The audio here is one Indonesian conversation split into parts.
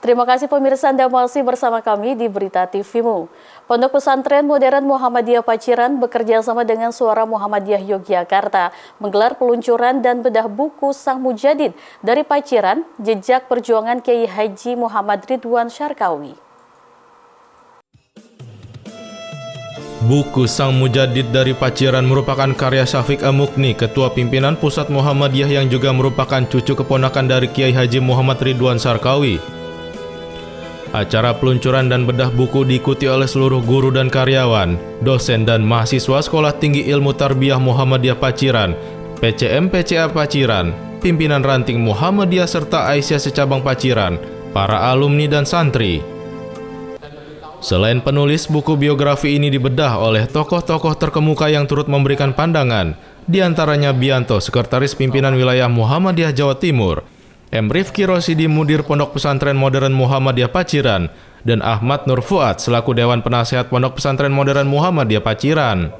Terima kasih pemirsa Anda masih bersama kami di Berita TV-mu. Pondok Pesantren Modern Muhammadiyah Paciran bekerja sama dengan Suara Muhammadiyah Yogyakarta menggelar peluncuran dan bedah buku Sang Mujadid dari Paciran, Jejak Perjuangan Kiai Haji Muhammad Ridwan Syarkawi. Buku Sang Mujadid dari Paciran merupakan karya Syafiq Amukni, Ketua Pimpinan Pusat Muhammadiyah yang juga merupakan cucu keponakan dari Kiai Haji Muhammad Ridwan Syarkawi. Acara peluncuran dan bedah buku diikuti oleh seluruh guru dan karyawan, dosen dan mahasiswa Sekolah Tinggi Ilmu Tarbiyah Muhammadiyah Paciran, PCM-PCA Paciran, pimpinan ranting Muhammadiyah serta Aisyah secabang Paciran, para alumni dan santri. Selain penulis, buku biografi ini dibedah oleh tokoh-tokoh terkemuka yang turut memberikan pandangan, diantaranya Bianto, Sekretaris Pimpinan Wilayah Muhammadiyah Jawa Timur, M. Rifki Rosidi, Mudir Pondok Pesantren Modern Muhammadiyah Paciran, dan Ahmad Nur Fuad selaku Dewan Penasehat Pondok Pesantren Modern Muhammadiyah Paciran.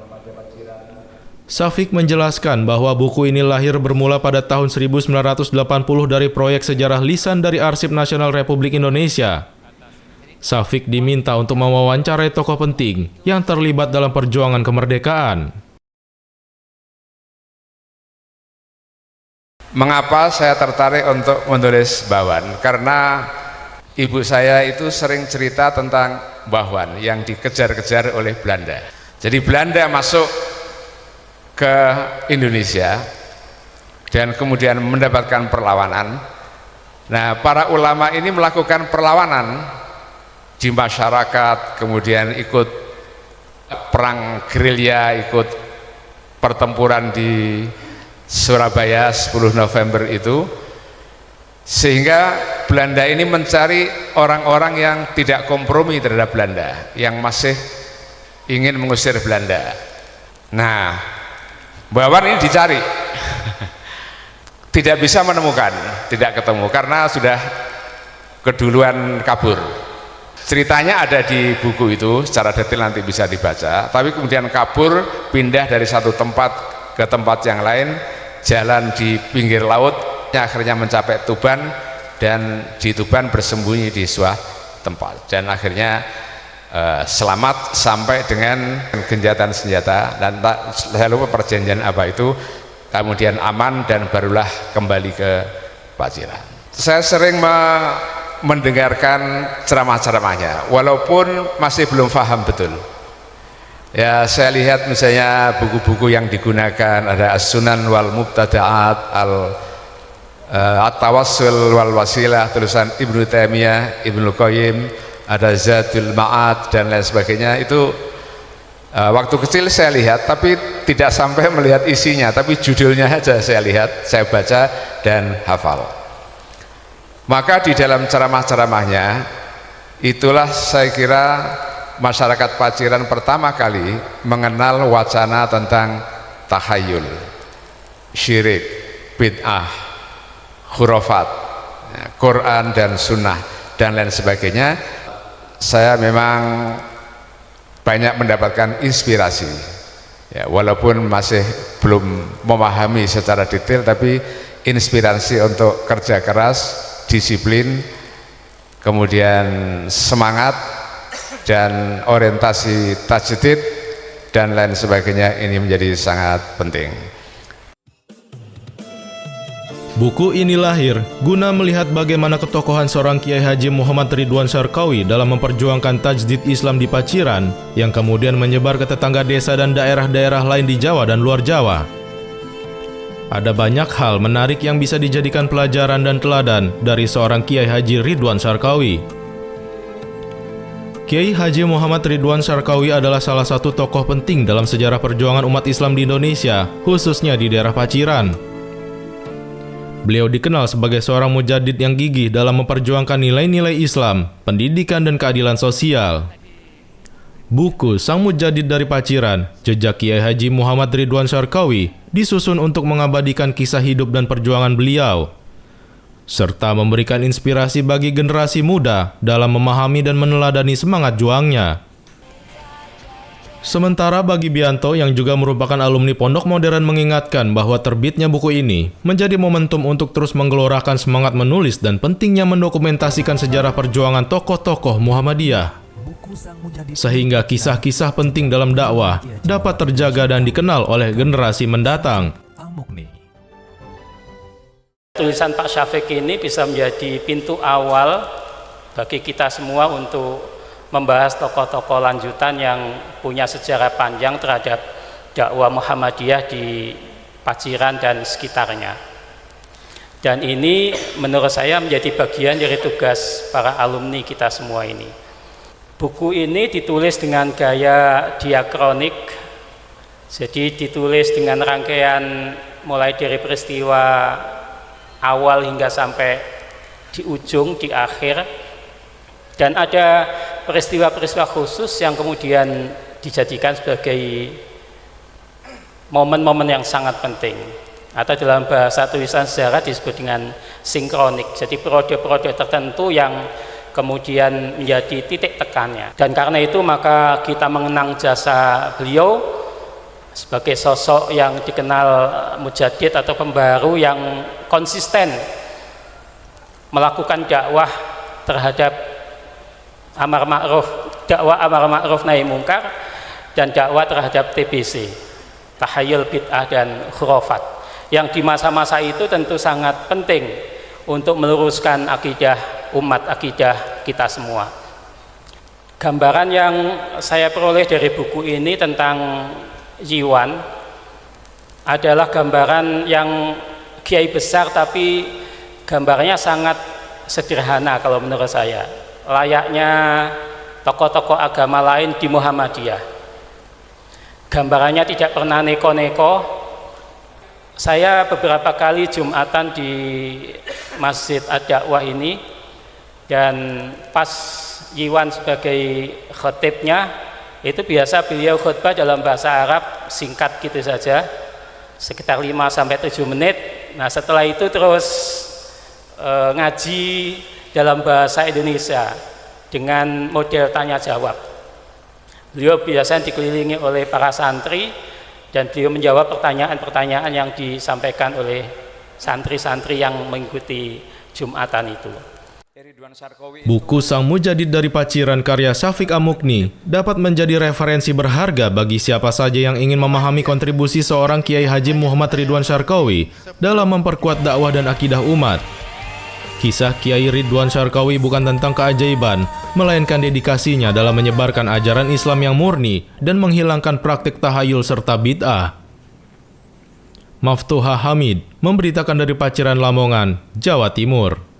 Syafiq menjelaskan bahwa buku ini lahir bermula pada tahun 1980 dari proyek sejarah lisan dari Arsip Nasional Republik Indonesia. Syafiq diminta untuk mewawancarai tokoh penting yang terlibat dalam perjuangan kemerdekaan. Mengapa saya tertarik untuk menulis Mbah Wan? Karena ibu saya itu sering cerita tentang Mbah Wan yang dikejar-kejar oleh Belanda. Jadi Belanda masuk ke Indonesia dan kemudian mendapatkan perlawanan. Nah, para ulama ini melakukan perlawanan di masyarakat, kemudian ikut perang gerilya, ikut pertempuran di Surabaya 10 November itu, sehingga Belanda ini mencari orang-orang yang tidak kompromi terhadap Belanda, yang masih ingin mengusir Belanda. Nah, Mbah Wan ini dicari tidak bisa menemukan, tidak ketemu karena sudah keduluan kabur. Ceritanya ada di buku itu, secara detail nanti bisa dibaca, tapi kemudian kabur, pindah dari satu tempat ke tempat yang lain, jalan di pinggir laut, akhirnya mencapai Tuban, dan di Tuban bersembunyi di sebuah tempat, dan akhirnya selamat sampai dengan gencatan senjata, dan saya lupa perjanjian apa itu, kemudian aman dan barulah kembali ke Paciran. Saya sering mendengarkan ceramah-ceramahnya, walaupun masih belum paham betul. Ya, saya lihat misalnya buku-buku yang digunakan, ada As-Sunan wal Mubtada'at, At-Tawassul wal Wasilah, tulisan Ibnu Taimiyah, Ibnu Qayyim, ada Zadul Ma'ad dan lain sebagainya. Itu waktu kecil saya lihat, tapi tidak sampai melihat isinya, tapi judulnya saja saya lihat, saya baca dan hafal. Maka di dalam ceramah-ceramahnya itulah saya kira masyarakat Paciran pertama kali mengenal wacana tentang tahayul, syirik, bid'ah, khurafat, Quran dan sunnah dan lain sebagainya. Saya memang banyak mendapatkan inspirasi, ya, walaupun masih belum memahami secara detail, tapi inspirasi untuk kerja keras, disiplin, kemudian semangat dan orientasi tajdid dan lain sebagainya, ini menjadi sangat penting. Buku ini lahir guna melihat bagaimana ketokohan seorang Kiai Haji Muhammad Ridwan Syarkawi dalam memperjuangkan tajdid Islam di Paciran yang kemudian menyebar ke tetangga desa dan daerah-daerah lain di Jawa dan luar Jawa. Ada banyak hal menarik yang bisa dijadikan pelajaran dan teladan dari seorang Kiai Haji Ridwan Syarkawi. Kiai Haji Muhammad Ridwan Syarkawi adalah salah satu tokoh penting dalam sejarah perjuangan umat Islam di Indonesia, khususnya di daerah Paciran. Beliau dikenal sebagai seorang mujadid yang gigih dalam memperjuangkan nilai-nilai Islam, pendidikan, dan keadilan sosial. Buku Sang Mujadid dari Paciran, Jejak Kiai Haji Muhammad Ridwan Syarkawi disusun untuk mengabadikan kisah hidup dan perjuangan beliau, serta memberikan inspirasi bagi generasi muda dalam memahami dan meneladani semangat juangnya. Sementara bagi Bianto yang juga merupakan alumni Pondok Modern mengingatkan bahwa terbitnya buku ini menjadi momentum untuk terus menggelorakan semangat menulis dan pentingnya mendokumentasikan sejarah perjuangan tokoh-tokoh Muhammadiyah. Sehingga kisah-kisah penting dalam dakwah dapat terjaga dan dikenal oleh generasi mendatang. Tulisan Pak Syafiq ini bisa menjadi pintu awal bagi kita semua untuk membahas tokoh-tokoh lanjutan yang punya sejarah panjang terhadap dakwah Muhammadiyah di Paciran dan sekitarnya. Dan ini menurut saya menjadi bagian dari tugas para alumni kita semua ini. Buku ini ditulis dengan gaya diakronik, jadi ditulis dengan rangkaian mulai dari peristiwa awal hingga sampai di ujung, di akhir. Dan ada peristiwa-peristiwa khusus yang kemudian dijadikan sebagai momen-momen yang sangat penting, atau dalam bahasa tulisan sejarah disebut dengan sinkronik. Jadi periode-periode tertentu yang kemudian menjadi titik tekannya. Dan karena itu maka kita mengenang jasa beliau sebagai sosok yang dikenal mujaddid atau pembaru yang konsisten melakukan dakwah terhadap amar ma'ruf, dakwah amar ma'ruf nahi mungkar, dan dakwah terhadap TBC, tahayul bid'ah dan khurafat, yang di masa-masa itu tentu sangat penting untuk meluruskan akidah umat, akidah kita semua. Gambaran yang saya peroleh dari buku ini tentang Jiwan adalah gambaran yang kiai besar, tapi gambarnya sangat sederhana kalau menurut saya, layaknya tokoh-tokoh agama lain di Muhammadiyah. Gambarannya tidak pernah neko-neko. Saya beberapa kali Jumatan di Masjid Ad-Dakwah ini, dan pas Jiwan sebagai khotibnya, itu biasa beliau khutbah dalam bahasa Arab singkat gitu saja, sekitar 5-7 menit. Nah setelah itu terus ngaji dalam bahasa Indonesia dengan model tanya jawab. Beliau biasanya dikelilingi oleh para santri dan beliau menjawab pertanyaan-pertanyaan yang disampaikan oleh santri-santri yang mengikuti Jumatan itu. Buku Sang Mujadid dari Paciran karya Syafiq Amukni dapat menjadi referensi berharga bagi siapa saja yang ingin memahami kontribusi seorang Kiai Haji Muhammad Ridwan Syarqawi dalam memperkuat dakwah dan akidah umat. Kisah Kiai Ridwan Syarqawi bukan tentang keajaiban, melainkan dedikasinya dalam menyebarkan ajaran Islam yang murni dan menghilangkan praktik tahayul serta bid'ah. Maftuha Hamid memberitakan dari Paciran, Lamongan, Jawa Timur.